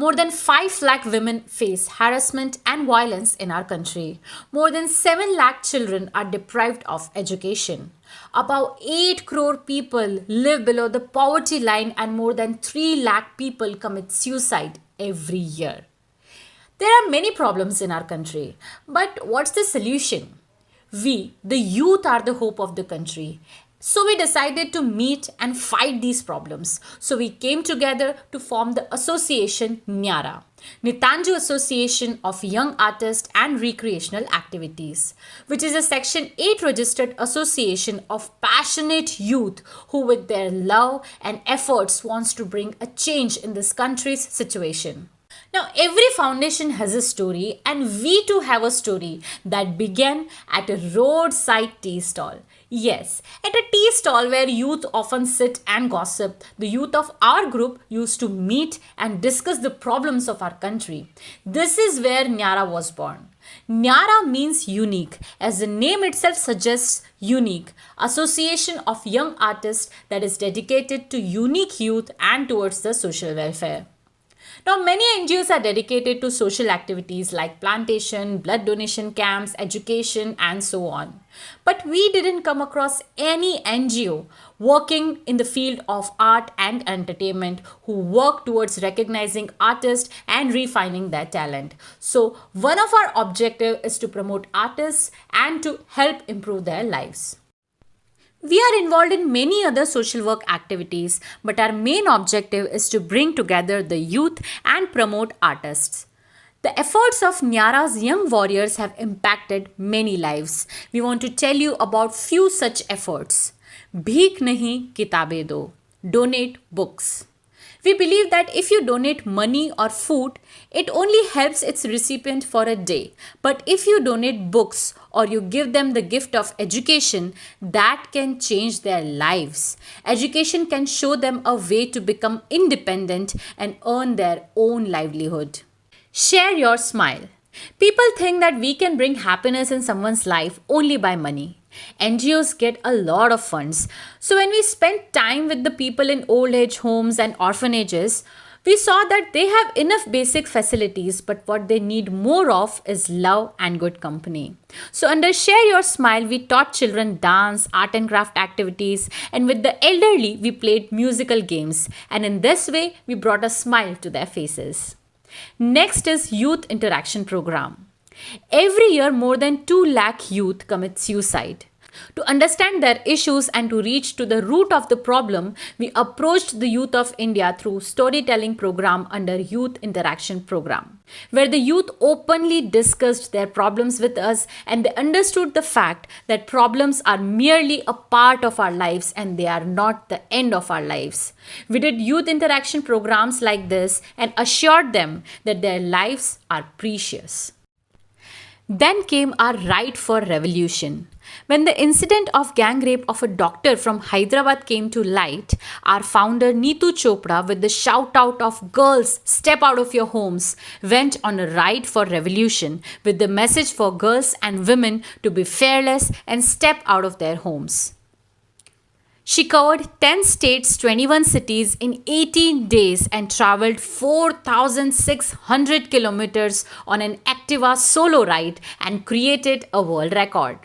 More than 5 lakh women face harassment and violence in our country. More than 7 lakh children are deprived of education. About 8 crore people live below the poverty line and more than 3 lakh people commit suicide every year. There are many problems in our country, but what's the solution? We, the youth, are the hope of the country. So we decided to meet and fight these problems. So we came together to form the association NYARA, Nitanju Association of Young Artists and Recreational Activities, which is a Section 8 registered association of passionate youth who with their love and efforts wants to bring a change in this country's situation. Now, every foundation has a story, and we too have a story that began at a roadside tea stall. Yes, at a tea stall where youth often sit and gossip, the youth of our group used to meet and discuss the problems of our country. This is where NYARA was born. NYARA means unique, as the name itself suggests unique, association of young artists that is dedicated to unique youth and towards the social welfare. Now, many NGOs are dedicated to social activities like plantation, blood donation camps, education, and so on. But we didn't come across any NGO working in the field of art and entertainment who work towards recognizing artists and refining their talent. So, one of our objective is to promote artists and to help improve their lives. We are involved in many other social work activities, but our main objective is to bring together the youth and promote artists. The efforts of NYARA's young warriors have impacted many lives. We want to tell you about few such efforts. Bheek nahi kitabe do. Donate books. We believe that if you donate money or food, it only helps its recipient for a day. But if you donate books or you give them the gift of education, that can change their lives. Education can show them a way to become independent and earn their own livelihood. Share your smile. People think that we can bring happiness in someone's life only by money. NGOs get a lot of funds. So when we spent time with the people in old age homes and orphanages, we saw that they have enough basic facilities, but what they need more of is love and good company. So under Share Your Smile, we taught children dance, art and craft activities, and with the elderly, we played musical games. And in this way, we brought a smile to their faces. Next is Youth Interaction Program. Every year, more than 2 lakh youth commit suicide. To understand their issues and to reach to the root of the problem, we approached the youth of India through storytelling program under Youth Interaction Program, where the youth openly discussed their problems with us and they understood the fact that problems are merely a part of our lives and they are not the end of our lives. We did youth interaction programs like this and assured them that their lives are precious. Then came our Right for Revolution. When the incident of gang rape of a doctor from Hyderabad came to light, our founder Neetu Chopra, with the shout out of "Girls, step out of your homes," went on a Right for Revolution with the message for girls and women to be fearless and step out of their homes. She covered 10 states, 21 cities in 18 days and traveled 4,600 kilometers on an Activa solo ride and created a world record.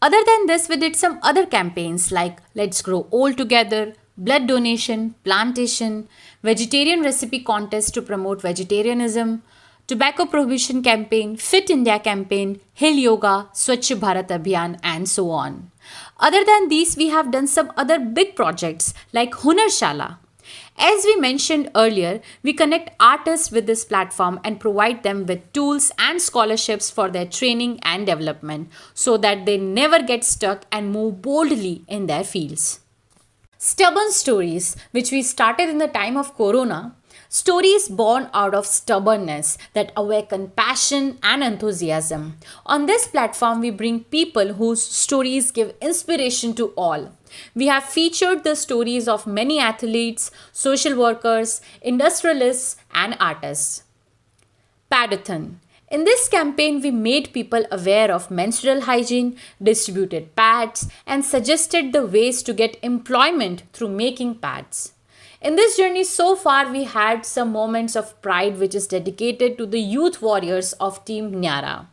Other than this, we did some other campaigns like Let's Grow Old Together, blood donation, plantation, vegetarian recipe contest to promote vegetarianism, tobacco prohibition campaign, Fit India campaign, Hill Yoga, Swachh Bharat Abhiyan, and so on. Other than these, we have done some other big projects like Hunarshala. As we mentioned earlier, we connect artists with this platform and provide them with tools and scholarships for their training and development so that they never get stuck and move boldly in their fields. Stubborn Stories, which we started in the time of Corona, stories born out of stubbornness that awaken passion and enthusiasm. On this platform, we bring people whose stories give inspiration to all. We have featured the stories of many athletes, social workers, industrialists, and artists. Padathon. In this campaign, we made people aware of menstrual hygiene, distributed pads, and suggested the ways to get employment through making pads. In this journey so far, we had some moments of pride which is dedicated to the youth warriors of Team Nyara.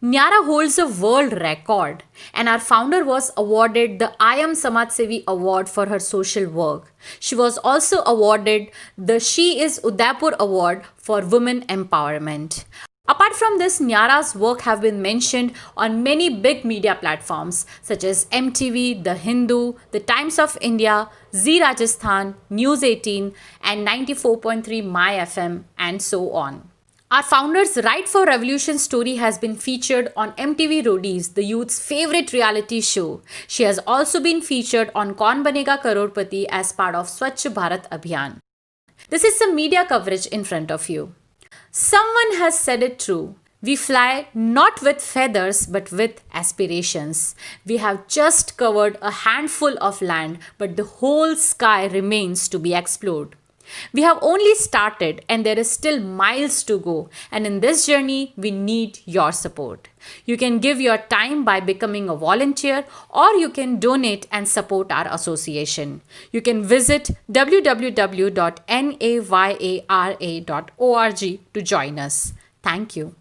Nyara holds a world record, and our founder was awarded the I Am Samaj Sevi Award for her social work. She was also awarded the She is Udaipur Award for women empowerment. Apart from this, Nyara's work have been mentioned on many big media platforms such as MTV, The Hindu, The Times of India, Zee Rajasthan, News 18, and 94.3 My FM, and so on. Our founder's Right for Revolution story has been featured on MTV Roadies, the youth's favorite reality show. She has also been featured on Kaun Banega Crorepati as part of Swachh Bharat Abhiyan. This is some media coverage in front of you. Someone has said it true. We fly not with feathers but with aspirations. We have just covered a handful of land, but the whole sky remains to be explored. We have only started and there is still miles to go, and in this journey we need your support. You can give your time by becoming a volunteer, or you can donate and support our association. You can visit www.nayara.org to join us. Thank you.